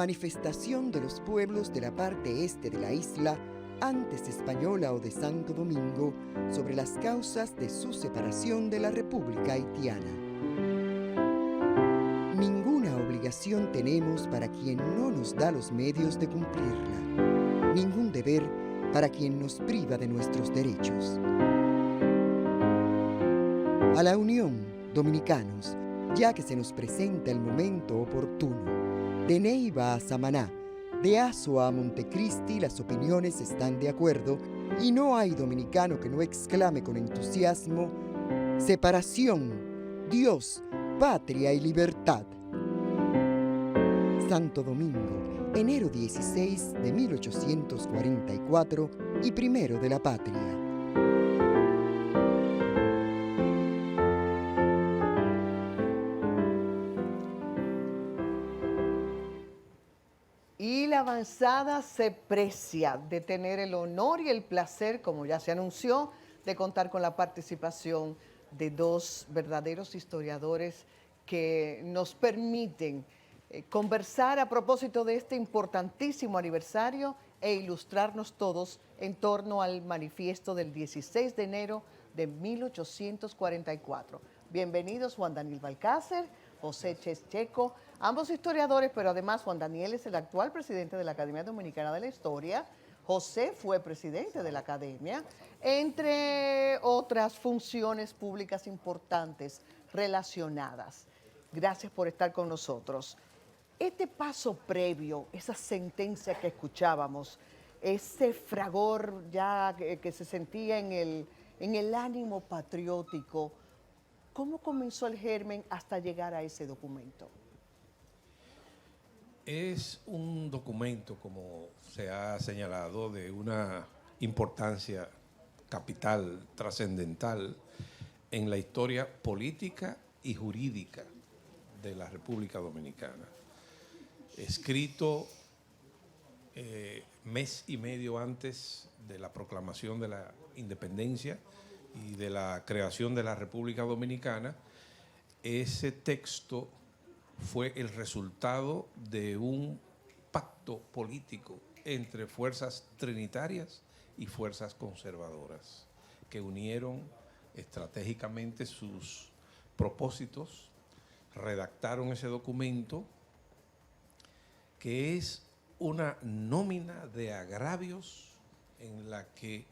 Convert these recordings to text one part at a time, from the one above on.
manifestación de los pueblos de la parte este de la isla, antes española o de Santo Domingo, sobre las causas de su separación de la República Haitiana. Ninguna obligación tenemos para quien no nos da los medios de cumplirla, ningún deber para quien nos priva de nuestros derechos. A la Unión, dominicanos, ya que se nos presenta el momento oportuno, de Neiva a Samaná, de Azua a Montecristi, las opiniones están de acuerdo y no hay dominicano que no exclame con entusiasmo: separación, Dios, patria y libertad. Santo Domingo, enero 16 de 1844 y primero de la patria. Y la avanzada se precia de tener el honor y el placer, como ya se anunció, de contar con la participación de dos verdaderos historiadores que nos permiten conversar a propósito de este importantísimo aniversario e ilustrarnos todos en torno al manifiesto del 16 de enero de 1844. Bienvenidos Juan Daniel Balcácer, José Checo, ambos historiadores, pero además Juan Daniel es el actual presidente de la Academia Dominicana de la Historia. José fue presidente de la Academia, entre otras funciones públicas importantes relacionadas. Gracias por estar con nosotros. Este paso previo, esa sentencia que escuchábamos, ese fragor ya que se sentía en el ánimo patriótico, ¿cómo comenzó el germen hasta llegar a ese documento? Es un documento, como se ha señalado, de una importancia capital, trascendental en la historia política y jurídica de la República Dominicana. Escrito mes y medio antes de la proclamación de la independencia y de la creación de la República Dominicana, ese texto fue el resultado de un pacto político entre fuerzas trinitarias y fuerzas conservadoras que unieron estratégicamente sus propósitos, redactaron ese documento que es una nómina de agravios en la que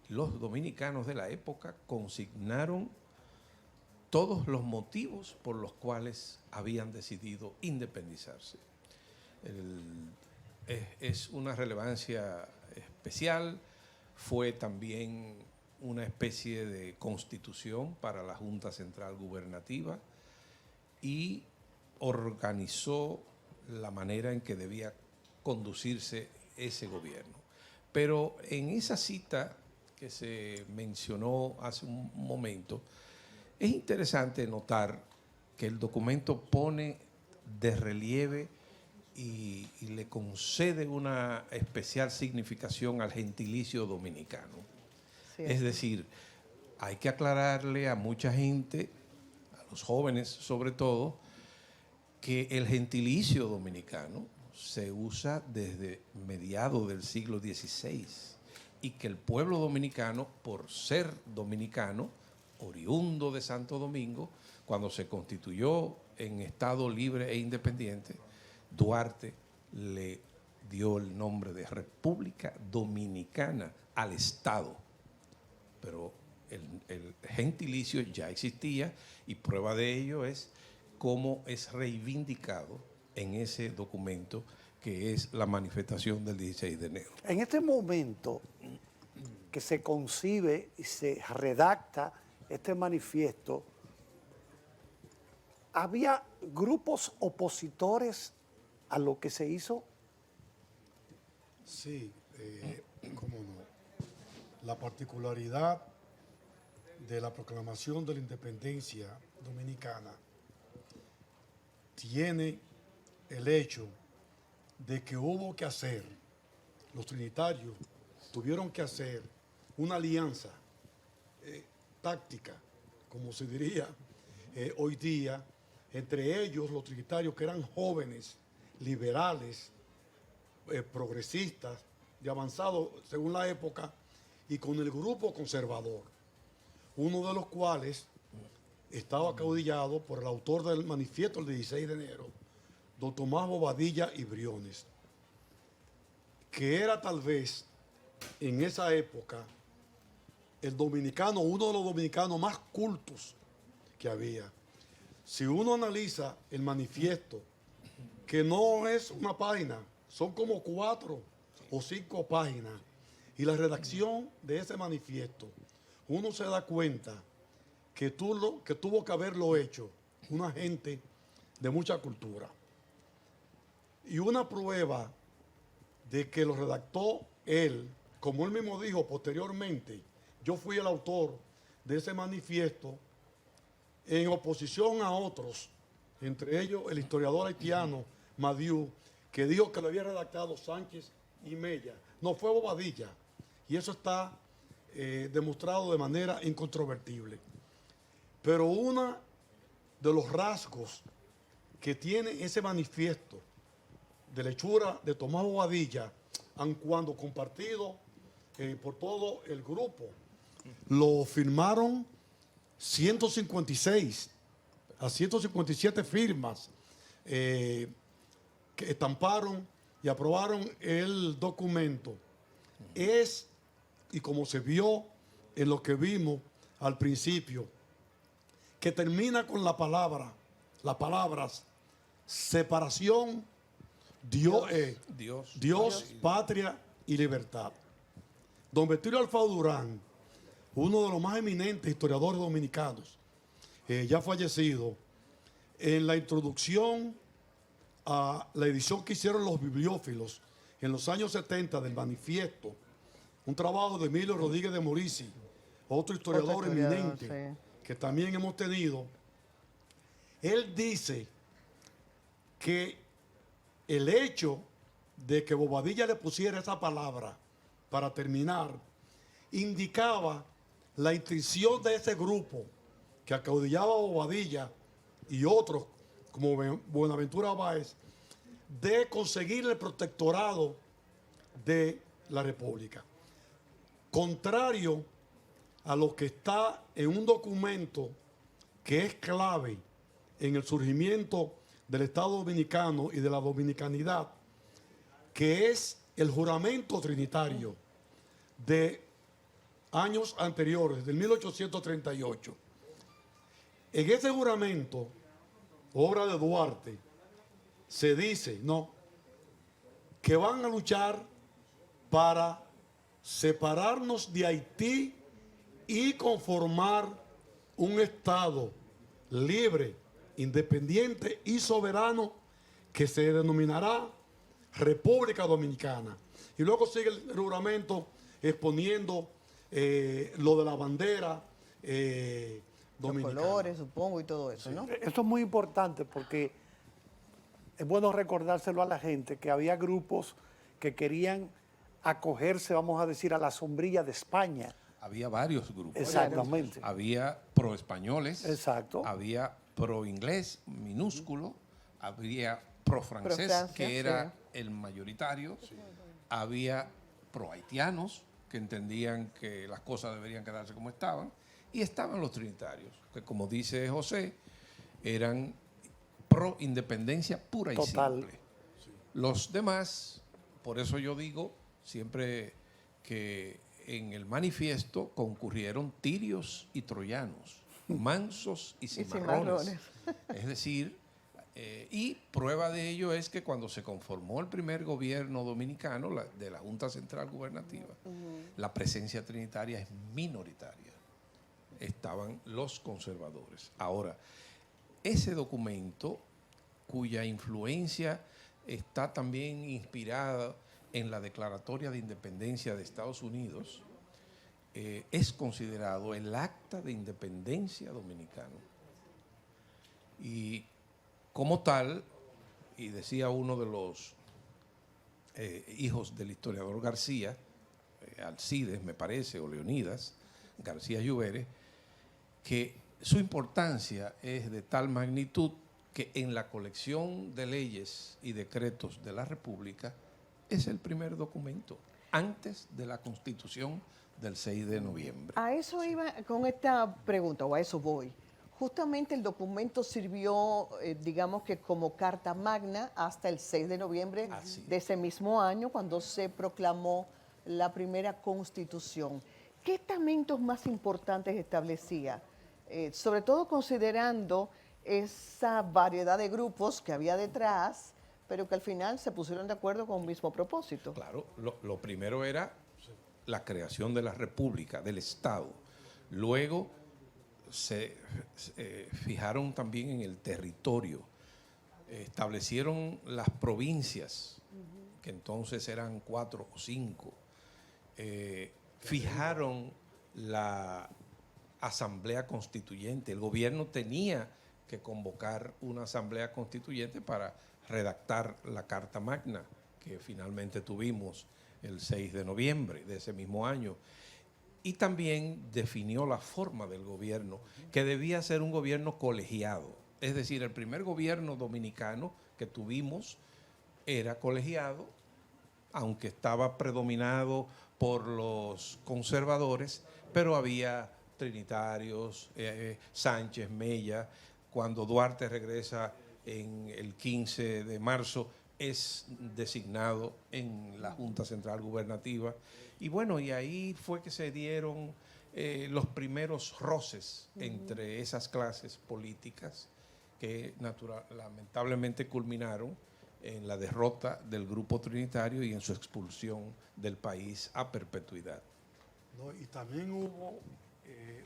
los dominicanos de la época consignaron todos los motivos por los cuales habían decidido independizarse. Es una relevancia especial, fue también una especie de constitución para la Junta Central Gubernativa y organizó la manera en que debía conducirse ese gobierno. Pero en esa cita que se mencionó hace un momento, es interesante notar que el documento pone de relieve y le concede una especial significación al gentilicio dominicano. Sí. Es decir, hay que aclararle a mucha gente, a los jóvenes sobre todo, que el gentilicio dominicano se usa desde mediados del siglo XVI y que el pueblo dominicano, por ser dominicano, oriundo de Santo Domingo, cuando se constituyó en Estado libre e independiente, Duarte le dio el nombre de República Dominicana al Estado. Pero el gentilicio ya existía y prueba de ello es cómo es reivindicado en ese documento que es la manifestación del 16 de enero. En este momento que se concibe y se redacta este manifiesto, ¿había grupos opositores a lo que se hizo? Sí, cómo no. La particularidad de la proclamación de la independencia dominicana tiene el hecho de que hubo que hacer, los trinitarios tuvieron que hacer una alianza táctica, como se diría hoy día, entre ellos los trinitarios que eran jóvenes, liberales, progresistas, de avanzado según la época, y con el grupo conservador, uno de los cuales estaba acaudillado por el autor del manifiesto el 16 de enero, don Tomás Bobadilla y Briones, que era tal vez en esa época el dominicano, uno de los dominicanos más cultos que había. Si uno analiza el manifiesto, que no es una página, son como 4 o 5 páginas, y la redacción de ese manifiesto, uno se da cuenta que tuvo que haberlo hecho una gente de mucha cultura. Y una prueba de que lo redactó él, como él mismo dijo posteriormente, yo fui el autor de ese manifiesto en oposición a otros, entre ellos el historiador haitiano Madiu, que dijo que lo había redactado Sánchez y Mella. No, fue Bobadilla. Y eso está demostrado de manera incontrovertible. Pero uno de los rasgos que tiene ese manifiesto de lechura de Tomás Bobadilla, aun cuando compartido por todo el grupo, lo firmaron 156 a 157 firmas que estamparon y aprobaron el documento. Es, y como se vio en lo que vimos al principio, que termina con las palabras separación, Dios, patria y libertad. Don Betilio Alfaro Durán, uno de los más eminentes historiadores dominicanos, ya fallecido, en la introducción a la edición que hicieron los bibliófilos en los años 70 del manifiesto, un trabajo de Emilio Rodríguez de Morici, otro historiador eminente, sí, que también hemos tenido. Él dice que el hecho de que Bobadilla le pusiera esa palabra para terminar indicaba la intención de ese grupo que acaudillaba a Bobadilla y otros como Buenaventura Báez de conseguir el protectorado de la República. Contrario a lo que está en un documento que es clave en el surgimiento del Estado Dominicano y de la dominicanidad, que es el juramento trinitario de años anteriores, del 1838. En ese juramento, obra de Duarte, se dice, que van a luchar para separarnos de Haití y conformar un Estado libre, independiente y soberano que se denominará República Dominicana. Y luego sigue el juramento exponiendo lo de la bandera dominicana. Los colores, supongo, y todo eso, ¿no? Esto es muy importante porque es bueno recordárselo a la gente que había grupos que querían acogerse, vamos a decir, a la sombrilla de España. Había varios grupos. Exactamente. Había pro-españoles. Exacto. Había pro-inglés, minúsculo. Había pro-francés, que era el mayoritario. Sí. Había pro-haitianos, que entendían que las cosas deberían quedarse como estaban. Y estaban los trinitarios, que como dice José, eran pro-independencia pura y simple. Sí. Los demás, por eso yo digo siempre que en el manifiesto concurrieron tirios y troyanos, mansos y cimarrones. Es decir, y prueba de ello es que cuando se conformó el primer gobierno dominicano de la Junta Central Gubernativa, la presencia trinitaria es minoritaria. Estaban los conservadores. Ahora, ese documento, cuya influencia está también inspirada en la Declaratoria de Independencia de Estados Unidos, es considerado el acta de independencia dominicano. Y como tal, y decía uno de los hijos del historiador García, Alcides me parece, o Leonidas García Lluvere, que su importancia es de tal magnitud que en la colección de leyes y decretos de la República es el primer documento, antes de la Constitución del 6 de noviembre. A eso iba con esta pregunta, o a eso voy. Justamente el documento sirvió, digamos que como carta magna hasta el 6 de noviembre de ese mismo año, cuando se proclamó la primera Constitución. ¿Qué estamentos más importantes establecía? Sobre todo considerando esa variedad de grupos que había detrás, pero que al final se pusieron de acuerdo con un mismo propósito. Claro, lo primero era la creación de la República, del Estado. Luego se fijaron también en el territorio, establecieron las provincias, que entonces eran 4 o 5, fijaron la asamblea constituyente. El gobierno tenía que convocar una asamblea constituyente para redactar la Carta Magna, que finalmente tuvimos el 6 de noviembre de ese mismo año. Y también definió la forma del gobierno, que debía ser un gobierno colegiado. Es decir, el primer gobierno dominicano que tuvimos era colegiado, aunque estaba predominado por los conservadores, pero había trinitarios, Sánchez, Mella. Cuando Duarte regresa en el 15 de marzo, es designado en la Junta Central Gubernativa. Y bueno, y ahí fue que se dieron los primeros roces entre esas clases políticas que lamentablemente culminaron en la derrota del grupo trinitario y en su expulsión del país a perpetuidad. No, y también hubo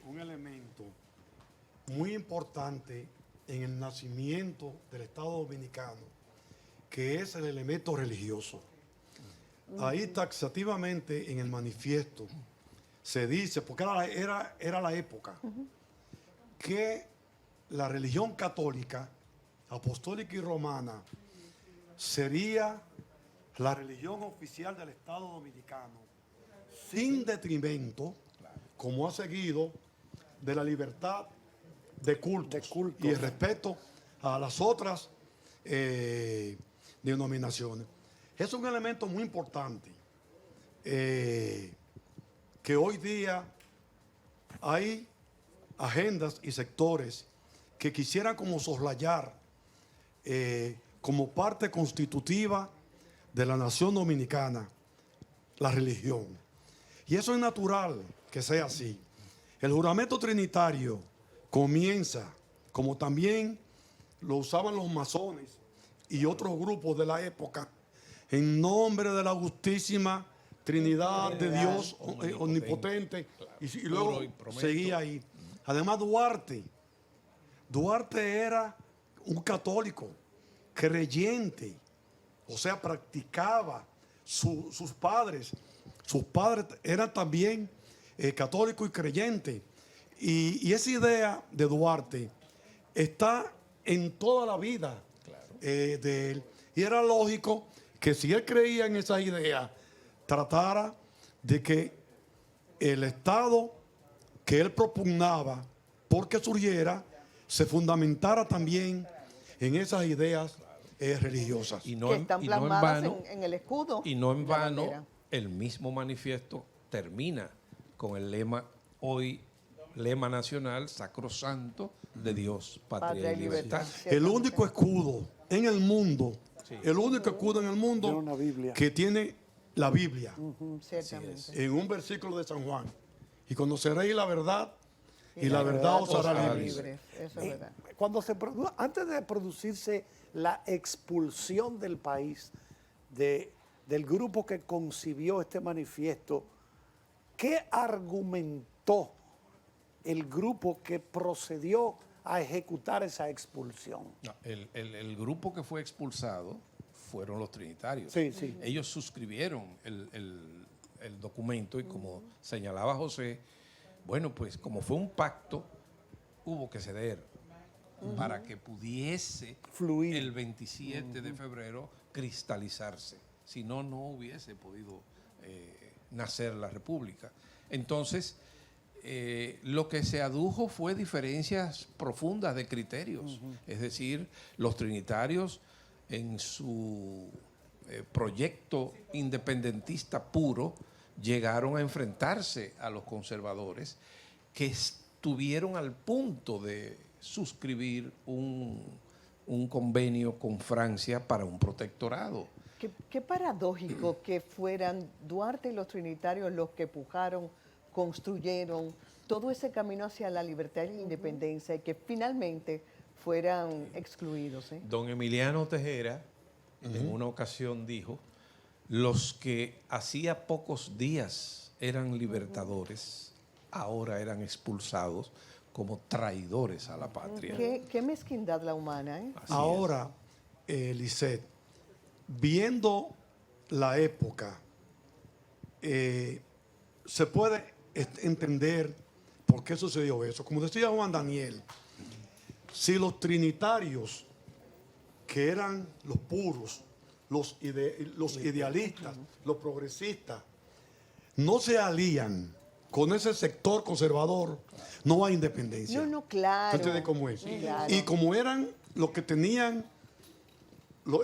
un elemento muy importante en el nacimiento del Estado Dominicano, que es el elemento religioso. Ahí taxativamente en el manifiesto se dice, porque era la época, que la religión católica, apostólica y romana sería la religión oficial del Estado Dominicano, sin detrimento, como ha seguido, de la libertad de cultos y el respeto a las otras denominaciones. Es un elemento muy importante que hoy día hay agendas y sectores que quisieran como soslayar como parte constitutiva de la nación dominicana la religión. Y eso es natural que sea así. El juramento trinitario comienza, como también lo usaban los masones y otros grupos de la época, en nombre de la justísima Trinidad de Dios omnipotente, y luego seguía ahí. Además, Duarte era un católico, creyente, o sea, practicaba. Sus padres eran también católicos y creyentes. Y esa idea de Duarte está en toda la vida de él. Y era lógico que si él creía en esa idea, tratara de que el Estado que él propugnaba, porque surgiera, se fundamentara también en esas ideas religiosas. Que están plasmadas en el escudo. Y no en vano, el mismo manifiesto termina con el lema, hoy lema nacional, sacrosanto de Dios, patria y libertad. El único escudo en el mundo, el único escudo en el mundo que tiene la Biblia, en un versículo de San Juan. Y conoceréis la verdad, y la verdad os hará libres. Eso es verdad. Antes de producirse la expulsión del país del grupo que concibió este manifiesto, ¿qué argumentó el grupo que procedió a ejecutar esa expulsión? No, el grupo que fue expulsado fueron los trinitarios. Sí, sí. Ellos suscribieron el documento y como señalaba José, bueno, pues como fue un pacto, hubo que ceder para que pudiese fluir el 27 de febrero cristalizarse. Si no, no hubiese podido nacer la República. Entonces, lo que se adujo fue diferencias profundas de criterios. Es decir, los trinitarios en su proyecto independentista puro, llegaron a enfrentarse a los conservadores, que estuvieron al punto de suscribir un convenio con Francia para un protectorado. Qué paradójico que fueran Duarte y los trinitarios los que pujaron, construyeron todo ese camino hacia la libertad y la independencia y que finalmente fueran excluidos. Don Emiliano Tejera en una ocasión dijo, los que hacía pocos días eran libertadores, ahora eran expulsados como traidores a la patria. Qué mezquindad la humana, ¿eh? Así Ahora, Lisette, viendo la época, se puede entender por qué sucedió eso. Como decía Juan Daniel, si los trinitarios, que eran los puros, los idealistas, los progresistas, no se alían con ese sector conservador, no hay independencia. No, claro. ¿Se entiende cómo es? Sí, claro. Y como eran los que tenían,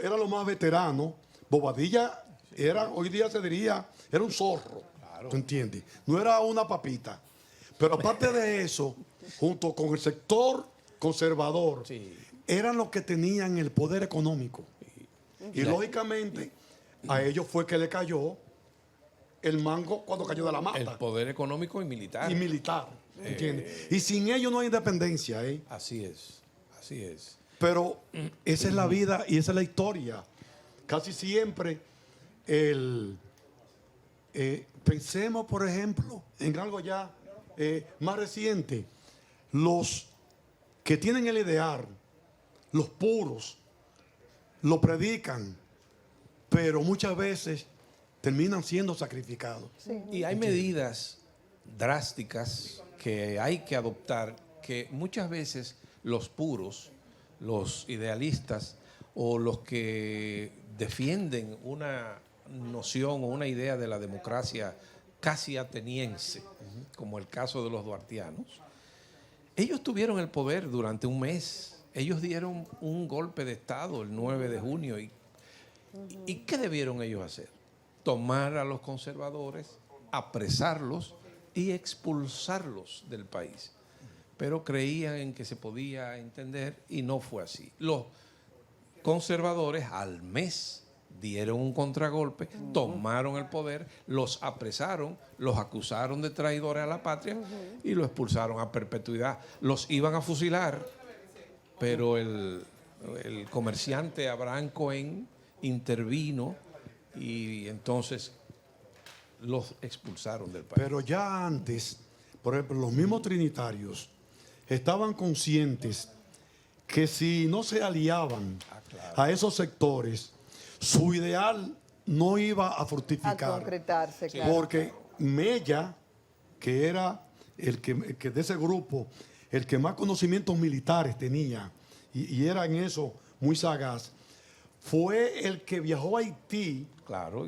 eran los más veteranos, Bobadilla era, hoy día se diría, era un zorro. ¿Tú entiendes? No era una papita. Pero aparte de eso, junto con el sector conservador, eran los que tenían el poder económico. Y lógicamente, a ellos fue que le cayó el mango cuando cayó de la mata. El poder económico y militar. Y militar, ¿entiendes? Y sin ellos no hay independencia, ¿eh? Así es, así es. Pero esa es la vida y esa es la historia. Casi siempre pensemos, por ejemplo, en algo ya más reciente. Los que tienen el ideal, los puros, lo predican, pero muchas veces terminan siendo sacrificados. Y hay medidas drásticas que hay que adoptar, que muchas veces los puros, los idealistas o los que defienden una noción o una idea de la democracia casi ateniense, como el caso de los duartianos, ellos tuvieron el poder durante un mes. Ellos dieron un golpe de Estado el 9 de junio. ¿Y qué debieron ellos hacer? Tomar a los conservadores, apresarlos y expulsarlos del país. Pero creían en que se podía entender y no fue así. Los conservadores al mes dieron un contragolpe, tomaron el poder, los apresaron, los acusaron de traidores a la patria y los expulsaron a perpetuidad. Los iban a fusilar, pero el comerciante Abraham Cohen intervino y entonces los expulsaron del país. Pero ya antes, por ejemplo, los mismos trinitarios estaban conscientes que si no se aliaban a esos sectores, su ideal no iba a fructificar. A concretarse, claro. Porque Mella, que era el que de ese grupo, el que más conocimientos militares tenía, y era en eso muy sagaz, fue el que viajó a Haití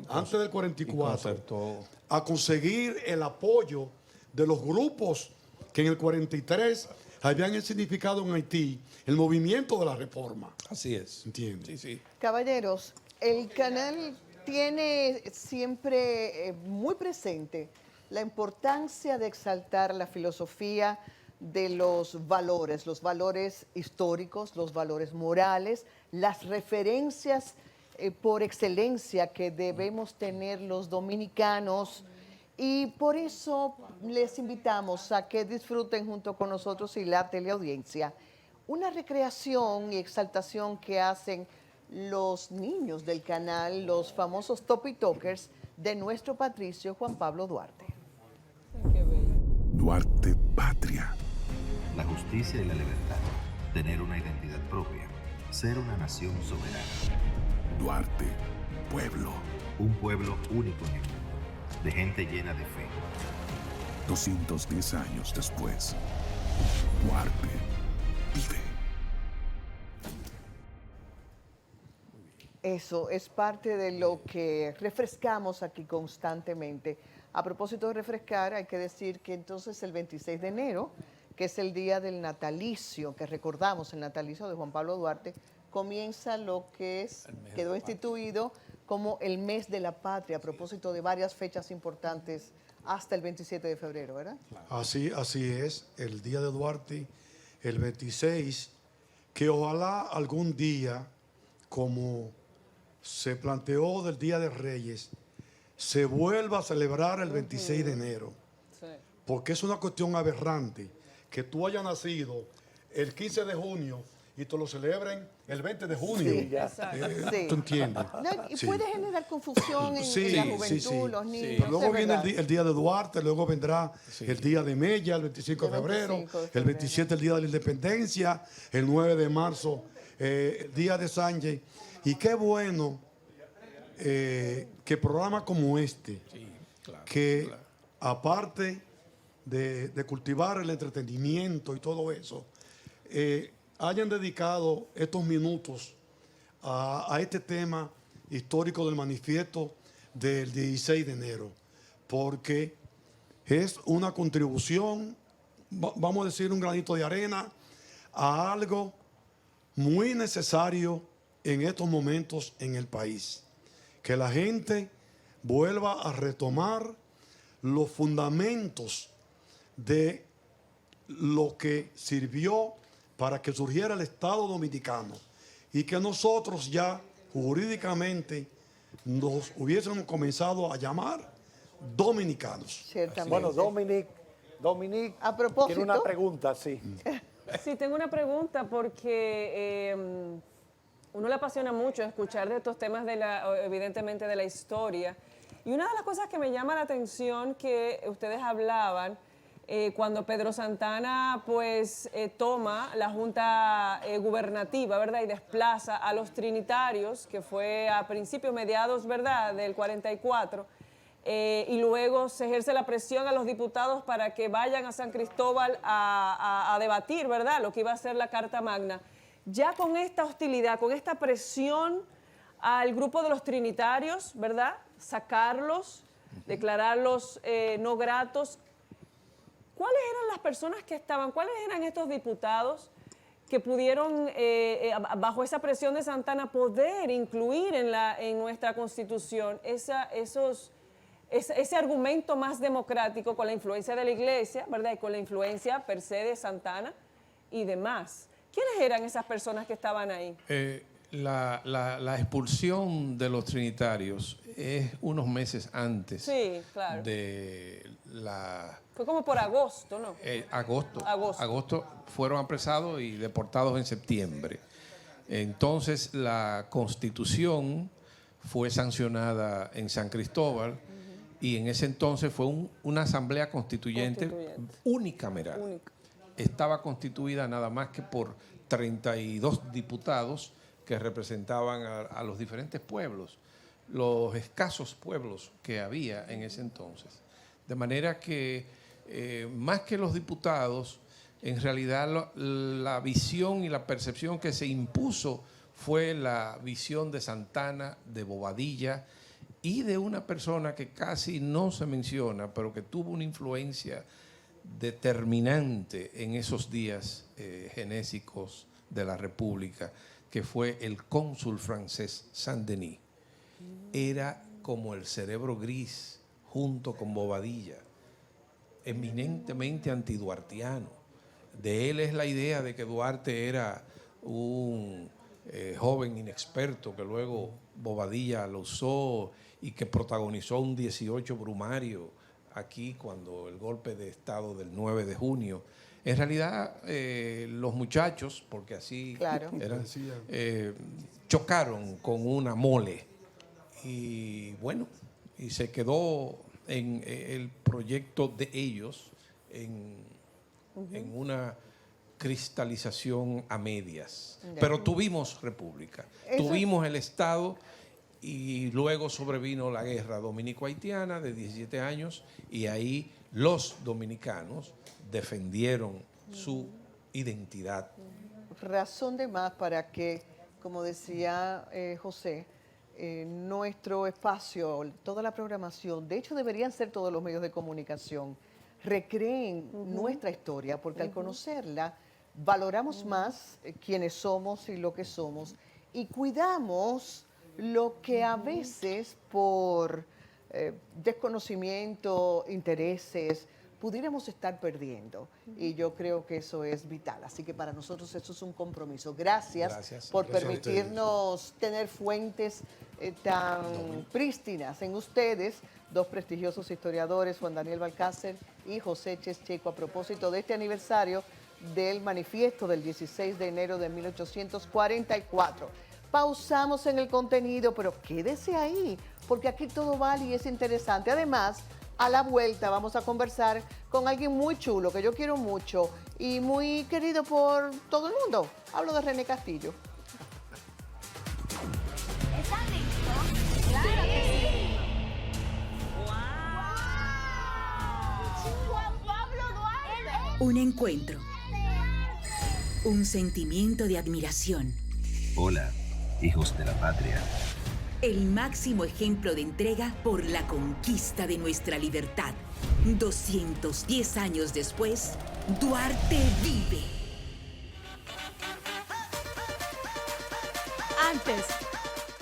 antes del 44 a conseguir el apoyo de los grupos que en el 43 habían significado en Haití el movimiento de la reforma. Así es. ¿Entiendes? Sí, sí. Caballeros, el canal tiene siempre muy presente la importancia de exaltar la filosofía de los valores históricos, los valores morales, las referencias por excelencia que debemos tener los dominicanos. Y por eso les invitamos a que disfruten junto con nosotros y la teleaudiencia una recreación y exaltación que hacen los niños del canal, los famosos Topi Talkers de nuestro patricio Juan Pablo Duarte. Duarte Patria. La justicia y la libertad. Tener una identidad propia. Ser una nación soberana. Duarte, pueblo. Un pueblo único en el mundo. De gente llena de fe. 210 años después. Duarte vive. Eso es parte de lo que refrescamos aquí constantemente. A propósito de refrescar, hay que decir que entonces el 26 de enero, que es el día del natalicio, que recordamos el natalicio de Juan Pablo Duarte, comienza lo que quedó instituido como el mes de la patria, a propósito de varias fechas importantes hasta el 27 de febrero, ¿verdad? Así es, el día de Duarte, el 26, que ojalá algún día, como se planteó del Día de Reyes, se vuelva a celebrar el 26 de enero. Sí. Porque es una cuestión aberrante que tú hayas nacido el 15 de junio y te lo celebren el 20 de junio. Sí, exacto. Sí. ¿Tú entiendes? No, y Sí. puede generar confusión en la juventud, los niños. Pero luego es viene verdad. el día de Duarte, luego vendrá el día de Mella, el 25 de El febrero, 25 de el febrero. 27 el día de la Independencia, el 9 de marzo, el día de Sánchez. Y qué bueno que programas como este, que aparte de cultivar el entretenimiento y todo eso, hayan dedicado estos minutos a este tema histórico del manifiesto del 16 de enero, porque es una contribución, vamos a decir, un granito de arena a algo muy necesario en estos momentos en el país. Que la gente vuelva a retomar los fundamentos de lo que sirvió para que surgiera el Estado Dominicano y que nosotros ya jurídicamente nos hubiésemos comenzado a llamar dominicanos. Ciertamente. Bueno, Dominic A propósito. tiene una pregunta, sí. Sí, tengo una pregunta porque uno le apasiona mucho escuchar de estos temas, evidentemente, de la historia. Y una de las cosas que me llama la atención que ustedes hablaban, cuando Pedro Santana pues toma la Junta Gubernativa, ¿verdad? Y desplaza a los trinitarios, que fue a principios, mediados, ¿verdad? Del 44, y luego se ejerce la presión a los diputados para que vayan a San Cristóbal a debatir, ¿verdad?, lo que iba a ser la Carta Magna. Ya con esta hostilidad, con esta presión al grupo de los trinitarios, ¿verdad?, sacarlos, declararlos no gratos. ¿Cuáles eran las personas que estaban, cuáles eran estos diputados que pudieron, bajo esa presión de Santana, poder incluir en nuestra Constitución ese argumento más democrático con la influencia de la Iglesia, ¿verdad? Y con la influencia per se de Santana y demás? ¿Quiénes eran esas personas que estaban ahí? La expulsión de los trinitarios es unos meses antes Sí, claro. de la... Fue como por agosto, ¿no? Agosto fueron apresados y deportados en septiembre. Entonces la Constitución fue sancionada en San Cristóbal y en ese entonces fue una asamblea constituyente unicameral. Única. Estaba constituida nada más que por 32 diputados que representaban a los diferentes pueblos, los escasos pueblos que había en ese entonces. De manera que más que los diputados, en realidad la visión y la percepción que se impuso fue la visión de Santana, de Bobadilla y de una persona que casi no se menciona, pero que tuvo una influencia determinante en esos días genésicos de la República, que fue el cónsul francés Saint-Denis. Era como el cerebro gris junto con Bobadilla, eminentemente antiduartiano. De él es la idea de que Duarte era un joven inexperto que luego Bobadilla lo usó y que protagonizó un 18 brumario aquí cuando el golpe de Estado del 9 de junio. En realidad, los muchachos, porque así Claro. eran, chocaron con una mole. Y bueno, y se quedó en el proyecto de ellos en una cristalización a medias. Pero tuvimos república, tuvimos el Estado y luego sobrevino la guerra dominico-haitiana de 17 años y ahí los dominicanos defendieron su identidad. Razón de más para que, como decía José, nuestro espacio, toda la programación, de hecho deberían ser todos los medios de comunicación, recreen nuestra historia, porque al conocerla valoramos más quiénes somos y lo que somos y cuidamos lo que a veces por desconocimiento, intereses, pudiéramos estar perdiendo. Y yo creo que eso es vital. Así que para nosotros eso es un compromiso. Gracias, Gracias. por Gracias a ustedes. permitirnos tener fuentes tan prístinas en ustedes, dos prestigiosos historiadores, Juan Daniel Balcácer y José Checheco, a propósito de este aniversario del manifiesto del 16 de enero de 1844. Pausamos en el contenido, pero quédese ahí, porque aquí todo vale y es interesante. Además, a la vuelta vamos a conversar con alguien muy chulo, que yo quiero mucho y muy querido por todo el mundo. Hablo de René Castillo. ¿Están listos? ¡Claro que sí! ¡Wow! ¡Juan Pablo Duarte! Un encuentro. Un sentimiento de admiración. Hola, hijos de la patria. El máximo ejemplo de entrega por la conquista de nuestra libertad. 210 años después, Duarte vive. Antes